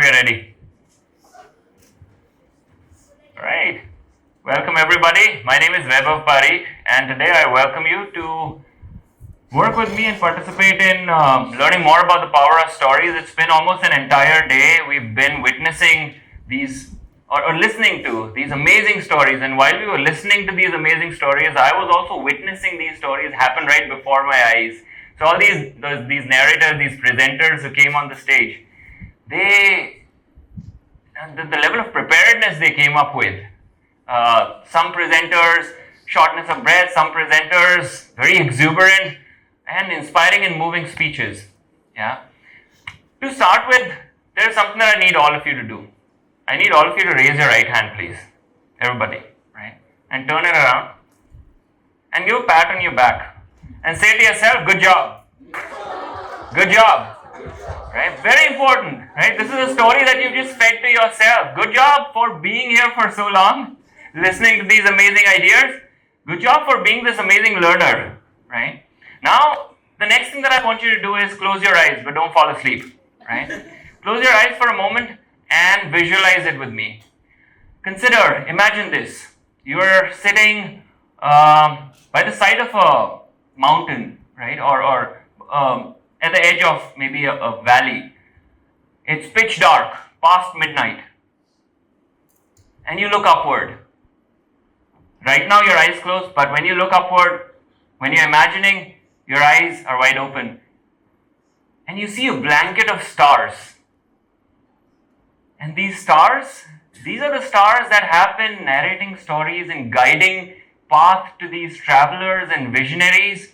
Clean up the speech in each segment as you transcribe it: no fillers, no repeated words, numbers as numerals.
we are ready. Alright, welcome everybody. My name is Vaibhav Pareek, and today I welcome you to work with me and participate in learning more about the power of stories. It's been almost an entire day. We've been witnessing these or listening to these amazing stories, and while we were listening to these amazing stories, I was also witnessing these stories happen right before my eyes. So all these narrators, these presenters who came on the stage, the level of preparedness they came up with. Some presenters, shortness of breath, some presenters, very exuberant and inspiring and moving speeches. Yeah. To start with, there's something that I need all of you to do. I need all of you to raise your right hand, please. Everybody, right? And turn it around and give a pat on your back and say to yourself, good job. Good job. Right? Very important, right? This is a story that you just fed to yourself. Good job for being here for so long, listening to these amazing ideas. Good job for being this amazing learner, right? Now, the next thing that I want you to do is close your eyes, but don't fall asleep, right? Close your eyes for a moment and visualize it with me. Consider, imagine this. You are sitting by the side of a mountain, right? Or at the edge of maybe a valley. It's pitch dark, past midnight. And you look upward. Right now your eyes closed, but when you look upward, when you're imagining, your eyes are wide open. And you see a blanket of stars. And these stars, these are the stars that have been narrating stories and guiding path to these travelers and visionaries.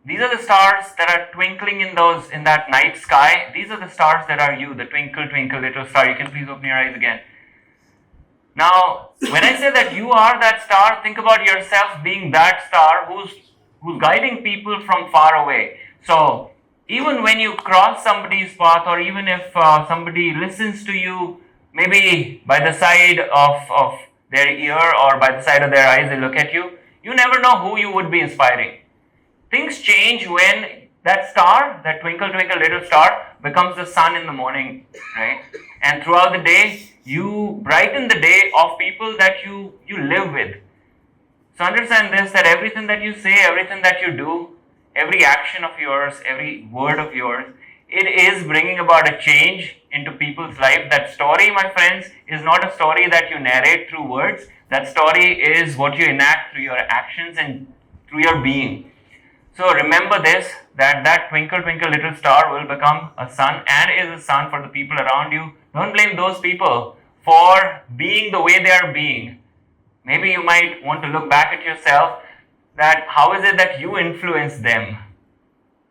These are the stars that are twinkling in that night sky. These are the stars that are you, the twinkle, twinkle, little star. You can please open your eyes again. Now, when I say that you are that star, think about yourself being that star who's guiding people from far away. So, even when you cross somebody's path, or even if somebody listens to you, maybe by the side of their ear or by the side of their eyes, they look at you, you never know who you would be inspiring. Things change when that star, that twinkle, twinkle, little star, becomes the sun in the morning, right? And throughout the day, you brighten the day of people that you live with. So understand this, that everything that you say, everything that you do, every action of yours, every word of yours, it is bringing about a change into people's life. That story, my friends, is not a story that you narrate through words. That story is what you enact through your actions and through your being. So remember this, that twinkle, twinkle, little star will become a sun and is a sun for the people around you. Don't blame those people for being the way they are being. Maybe you might want to look back at yourself, that how is it that you influence them,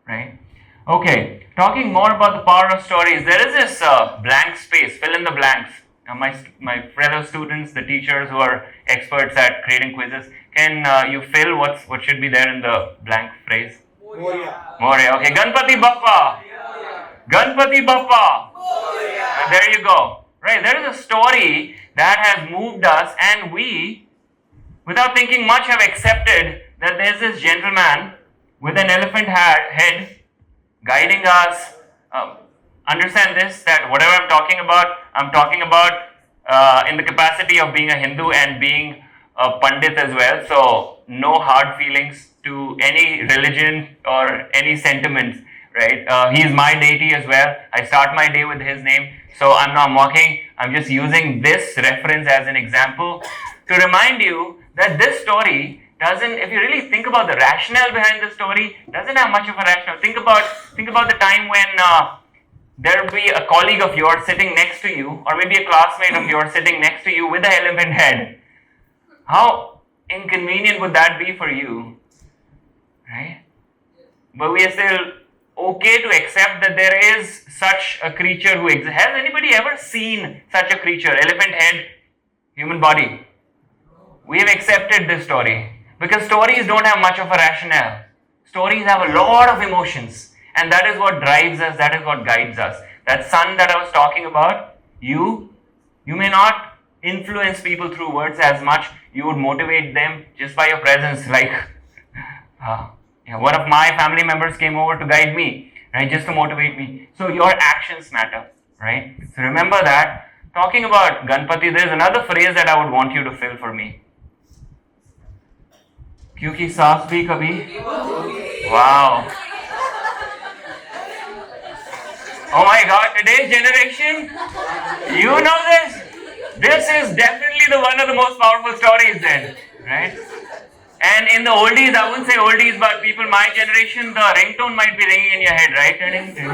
right? Okay, talking more about the power of stories, there is this blank space, fill in the blanks. Now my fellow students, the teachers who are experts at creating quizzes, can you fill what should be there in the blank phrase? Moria. Okay, Ganpati Bappa. Ganpati Bappa. There you go. Right, there is a story that has moved us, and we, without thinking much, have accepted that there's this gentleman with an elephant head guiding us. Understand this, that whatever I'm talking about in the capacity of being a Hindu and being a Pandit as well. So no hard feelings to any religion or any sentiments, right? He is my deity as well. I start my day with his name. So I'm not mocking. I'm just using this reference as an example to remind you that this story doesn't, if you really think about the rationale behind the story, doesn't have much of a rationale. Think about the time when there will be a colleague of yours sitting next to you, or maybe a classmate of yours sitting next to you with an elephant head. How inconvenient would that be for you, right? But we are still okay to accept that there is such a creature who exists. Has anybody ever seen such a creature? Elephant head, human body. We have accepted this story because stories don't have much of a rationale. Stories have a lot of emotions, and that is what drives us, that is what guides us. That sun that I was talking about, you may not influence people through words as much. You would motivate them just by your presence. Like one of my family members came over to guide me, right, just to motivate me. So your actions matter, right? So remember that. Talking about Ganpati, there's another phrase that I would want you to fill for me. क्योंकि सास भी कभी. Wow. Oh my God, today's generation, you know this? This is definitely one of the most powerful stories then, right? And in the oldies, I wouldn't say oldies, but people my generation, the ringtone might be ringing in your head, right?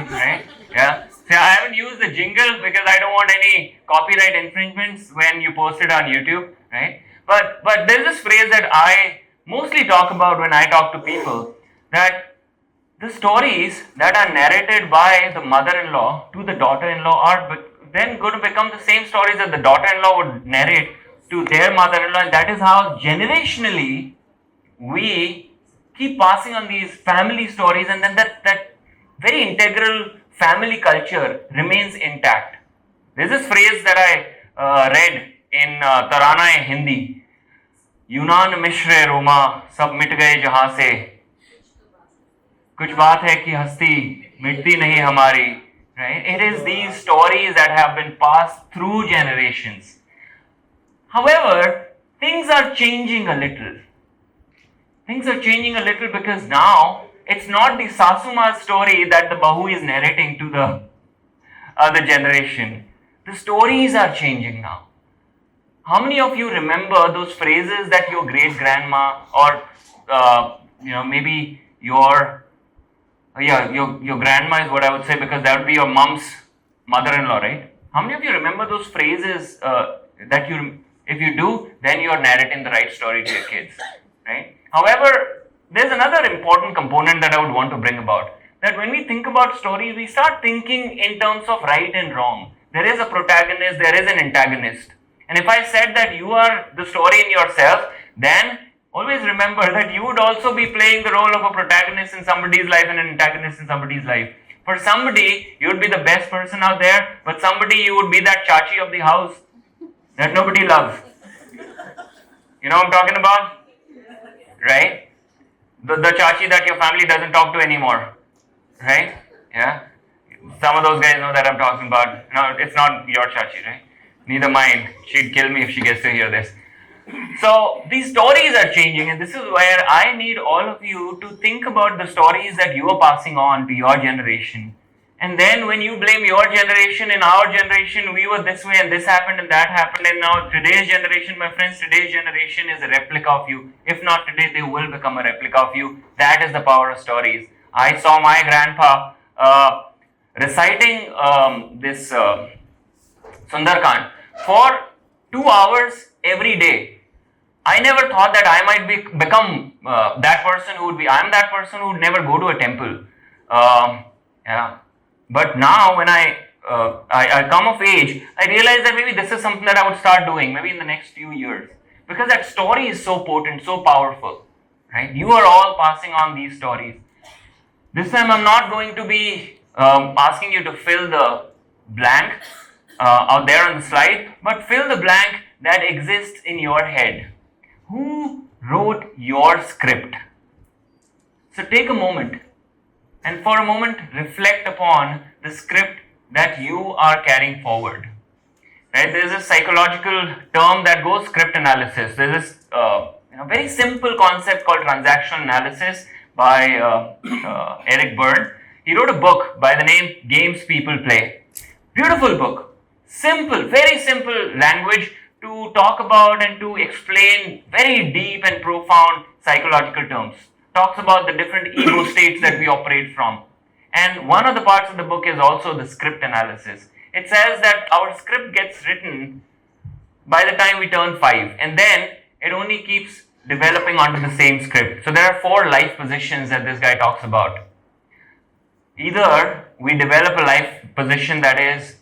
Right? Yeah. See, I haven't used the jingle because I don't want any copyright infringements when you post it on YouTube, right? But there's this phrase that I mostly talk about when I talk to people, that the stories that are narrated by the mother-in-law to the daughter-in-law are then going to become the same stories that the daughter-in-law would narrate to their mother-in-law, and that is how generationally we keep passing on these family stories, and then that very integral family culture remains intact. There's this phrase that I read in Tarana in Hindi, यूनान मिश्र रोमा सब मिट गए जहां से, कुछ बात है कि हस्ती मिटती नहीं हमारी, right? It is these stories that have been passed through generations. However, things are changing a little. Things are changing a little because now it's not the Sasuma story that the Bahu is narrating to the other generation. The stories are changing now. How many of you remember those phrases that your great grandma or maybe your grandma is what I would say, because that would be your mom's mother-in-law, right? How many of you remember those phrases that if you do, then you are narrating the right story to your kids, right? However, there's another important component that I would want to bring about, that when we think about stories, we start thinking in terms of right and wrong. There is a protagonist, there is an antagonist. And if I said that you are the story in yourself, then always remember that you would also be playing the role of a protagonist in somebody's life and an antagonist in somebody's life. For somebody, you would be the best person out there, but somebody, you would be that chachi of the house that nobody loves. You know what I'm talking about? Right? The chachi that your family doesn't talk to anymore. Right? Yeah? Some of those guys know that I'm talking about. No, it's not your chachi, right? Neither mine. She'd kill me if she gets to hear this. So these stories are changing, and this is where I need all of you to think about the stories that you are passing on to your generation. And then when you blame your generation, in our generation we were this way and this happened and that happened, and now today's generation, my friends, today's generation is a replica of you. If not today, they will become a replica of you. That is the power of stories. I saw my grandpa reciting this Sundarkand for 2 hours every day. I never thought that I might become that person who would be. I am that person who would never go to a temple. But now when I come of age, I realize that maybe this is something that I would start doing maybe in the next few years, because that story is so potent, so powerful, right? You are all passing on these stories. This time I'm not going to be asking you to fill the blank out there on the slide, but fill the blank that exists in your head. Who wrote your script? So take a moment and for a moment reflect upon the script that you are carrying forward. Right? There is a psychological term that goes script analysis. There is this very simple concept called transactional analysis by Eric Berne. He wrote a book by the name Games People Play. Beautiful book. Simple, very simple language to talk about and to explain very deep and profound psychological terms. Talks about the different ego states that we operate from. And one of the parts of the book is also the script analysis. It says that our script gets written by the time we turn 5, and then it only keeps developing onto the same script. So there are 4 life positions that this guy talks about. Either we develop a life position that is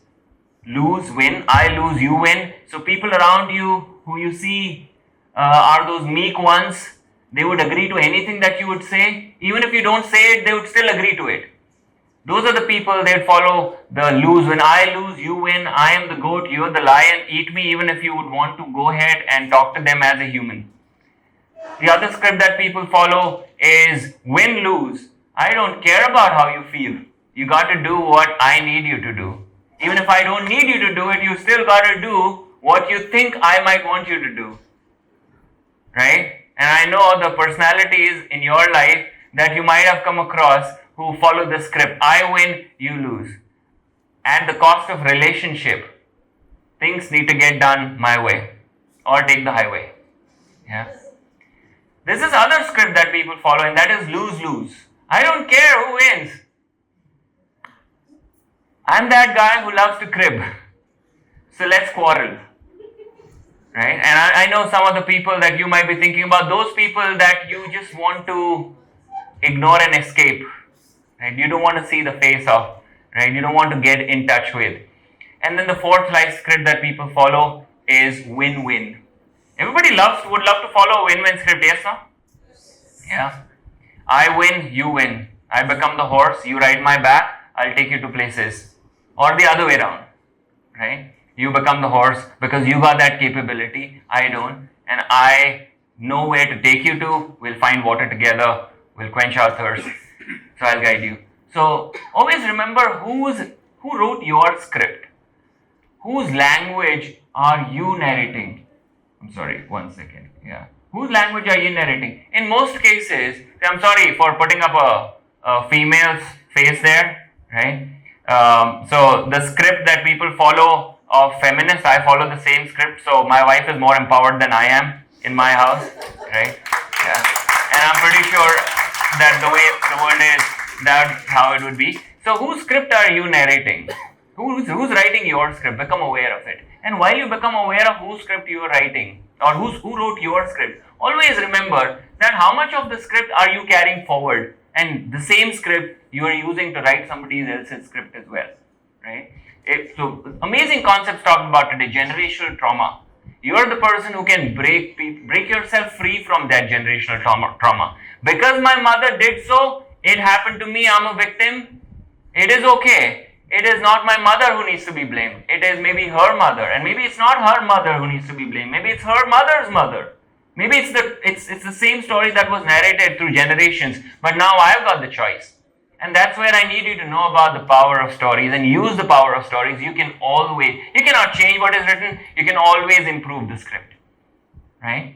lose, win, I lose, you win. So people around you who you see are those meek ones. They would agree to anything that you would say. Even if you don't say it, they would still agree to it. Those are the people, they would follow the lose, win, I lose, you win, I am the goat, you are the lion, eat me, even if you would want to go ahead and talk to them as a human. The other script that people follow is win, lose. I don't care about how you feel. You got to do what I need you to do. Even if I don't need you to do it, you still got to do what you think I might want you to do. Right? And I know the personalities in your life that you might have come across who follow the script. I win, you lose. At the cost of relationship, things need to get done my way or take the highway. Yeah. This is other script that people follow, and that is lose-lose. I don't care who wins. I'm that guy who loves to crib. So let's quarrel. Right? And I know some of the people that you might be thinking about, those people that you just want to ignore and escape. Right? You don't want to see the face of. Right? You don't want to get in touch with. And then the fourth life script that people follow is win-win. Everybody would love to follow a win-win script, yes, no? Yeah. I win, you win. I become the horse, you ride my back, I'll take you to places. Or the other way around, right? You become the horse because you got that capability, I don't. And I know where to take you to, we'll find water together, we'll quench our thirst. So I'll guide you. So always remember who wrote your script. Whose language are you narrating? I'm sorry, one second. Yeah. Whose language are you narrating? In most cases, I'm sorry for putting up a female's face there, right? So the script that people follow of feminists, I follow the same script. So my wife is more empowered than I am in my house, right? Yeah. And I'm pretty sure that the way the world is, that's how it would be. So whose script are you narrating? Who's writing your script? Become aware of it. And while you become aware of whose script you are writing, or who wrote your script, always remember that how much of the script are you carrying forward, and the same script you are using to write somebody else's script as well, right? So amazing concepts talked about today, generational trauma. You are the person who can break yourself free from that generational trauma. Because my mother did so, it happened to me, I'm a victim. It is okay. It is not my mother who needs to be blamed. It is maybe her mother, and maybe it's not her mother who needs to be blamed. Maybe it's her mother's mother. Maybe it's the same story that was narrated through generations, but now I've got the choice. And that's where I need you to know about the power of stories and use the power of stories. You cannot change what is written, you can always improve the script. Right?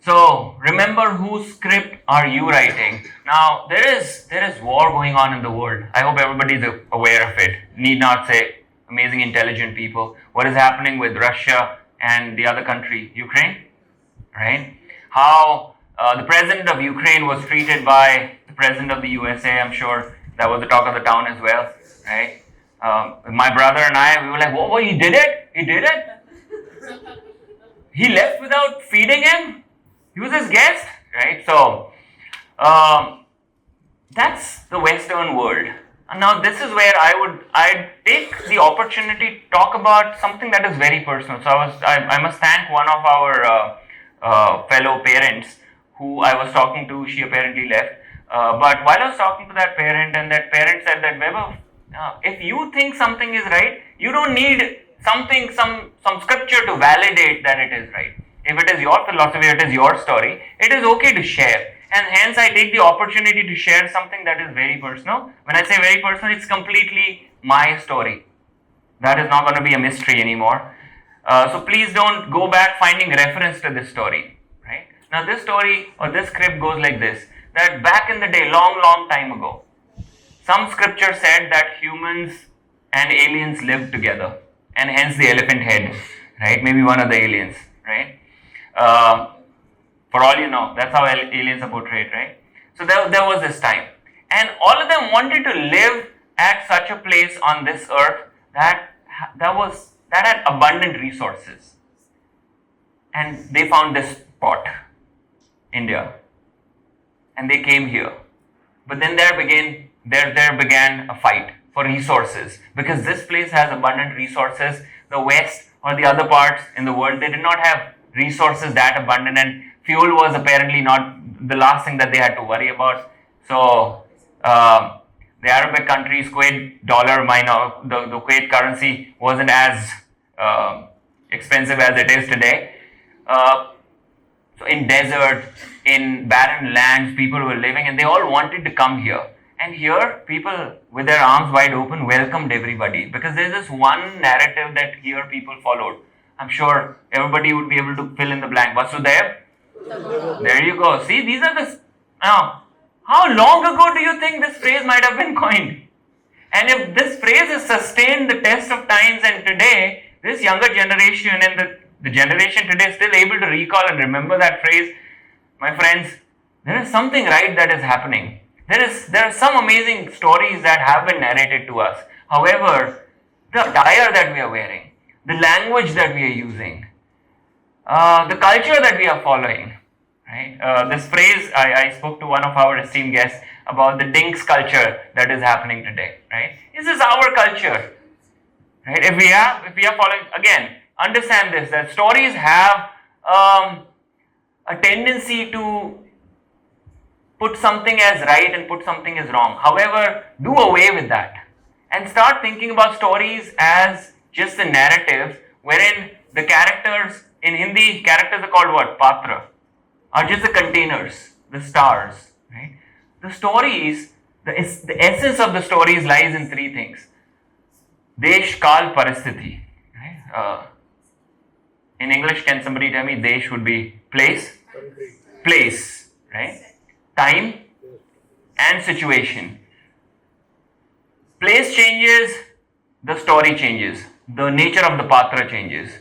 So remember whose script are you writing? Now there is war going on in the world. I hope everybody is aware of it. Need not say, amazing intelligent people. What is happening with Russia and the other country, Ukraine? Right? How the president of Ukraine was treated by the president of the USA. I'm sure that was the talk of the town as well. Right? My brother and I, we were like, whoa, he did it? He did it? He left without feeding him? He was his guest, right? So, that's the Western world. And now this is where I'd take the opportunity to talk about something that is very personal. So I must thank one of our fellow parents who I was talking to. She apparently left. But while I was talking to that parent, and that parent said that, Vaibhav, if you think something is right, you don't need some scripture to validate that it is right. If it is your philosophy, it is your story, it is okay to share. And hence I take the opportunity to share something that is very personal. When I say very personal, it's completely my story. That is not going to be a mystery anymore. So please don't go back finding reference to this story. Right? Now this story or this script goes like this. That back in the day, long time ago, some scripture said that humans and aliens lived together. And hence the elephant head. Right? Maybe one of the aliens. Right? For all you know, that's how aliens are portrayed, right? So there was this time, and all of them wanted to live at such a place on this earth that had abundant resources, and they found this spot, India, and they came here. But then there began a fight for resources, because this place has abundant resources. The West or the other parts in the world, they did not have resources that abundant, and fuel was apparently not the last thing that they had to worry about. So the Arabic countries, Kuwait dollar, the Kuwait currency wasn't as expensive as it is today. So in desert, in barren lands, people were living, and they all wanted to come here. And here, people with their arms wide open welcomed everybody because there's this one narrative that here people followed. I'm sure everybody would be able to fill in the blank. Vasudev? There you go. See, these are the. Now, how long ago do you think this phrase might have been coined? And if this phrase has sustained the test of times, and today, this younger generation and the generation today is still able to recall and remember that phrase, my friends, there is something right that is happening. There are some amazing stories that have been narrated to us. However, the attire that we are wearing, the language that we are using, the culture that we are following, right? This phrase, I spoke to one of our esteemed guests about the dinks culture that is happening today, right? This is our culture, right? If we are following, again, understand this, that stories have a tendency to put something as right and put something as wrong. However, do away with that and start thinking about stories as just the narratives wherein the characters, in Hindi, characters are called what? Patra, are just the containers, the stars, right? The stories, the essence of the stories lies in three things. Desh, Kal, Paristhithi. Right? In English, can somebody tell me Desh would be place? Place, right? Time and situation. Place changes, the story changes. The nature of the patra changes.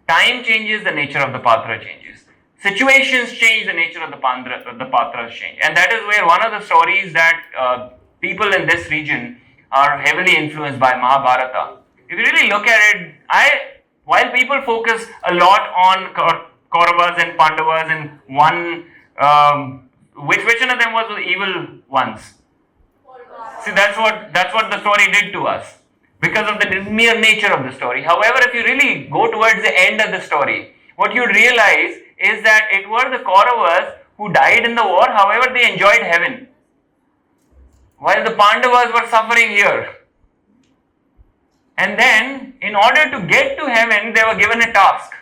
Time changes, the nature of the patra changes. Situations change, the nature of the patras change. And that is where one of the stories that people in this region are heavily influenced by Mahabharata. If you really look at it, while people focus a lot on Kauravas and Pandavas and one, which one of them was the evil ones? See, that's what the story did to us because of the mere nature of the story. However, if you really go towards the end of the story, what you realize is that it were the Kauravas who died in the war, however they enjoyed heaven, while the Pandavas were suffering here. And then, in order to get to heaven, they were given a task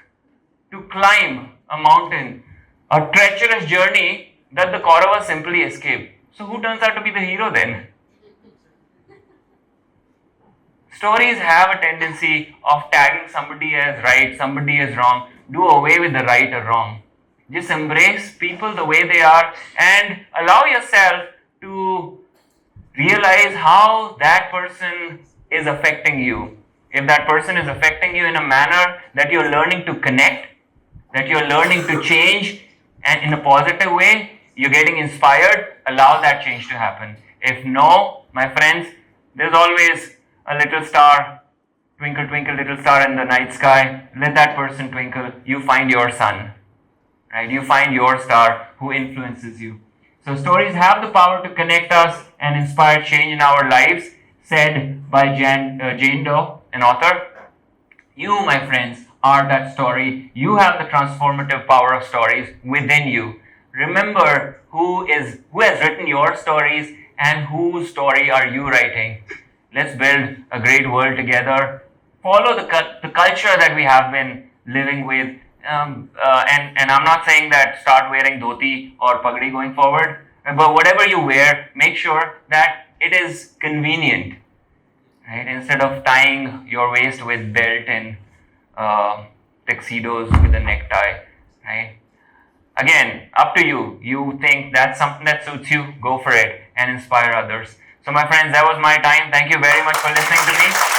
to climb a mountain, a treacherous journey that the Kauravas simply escaped. So who turns out to be the hero then? Stories have a tendency of tagging somebody as right, somebody as wrong. Do away with the right or wrong. Just embrace people the way they are and allow yourself to realize how that person is affecting you. If that person is affecting you in a manner that you're learning to connect, that you're learning to change, and in a positive way, you're getting inspired, allow that change to happen. If no, my friends, there's always a little star, twinkle, twinkle, little star in the night sky. Let that person twinkle. You find your sun, right? You find your star who influences you. So stories have the power to connect us and inspire change in our lives, said by Jane Doe, an author. You, my friends, are that story. You have the transformative power of stories within you. Remember who has written your stories and whose story are you writing. Let's build a great world together. Follow the culture that we have been living with. And I'm not saying that start wearing dhoti or pagdi going forward, but whatever you wear, make sure that it is convenient, right? Instead of tying your waist with belt and tuxedos with a necktie, right? Again, up to you. You think that's something that suits you, go for it and inspire others. So my friends, that was my time. Thank you very much for listening to me.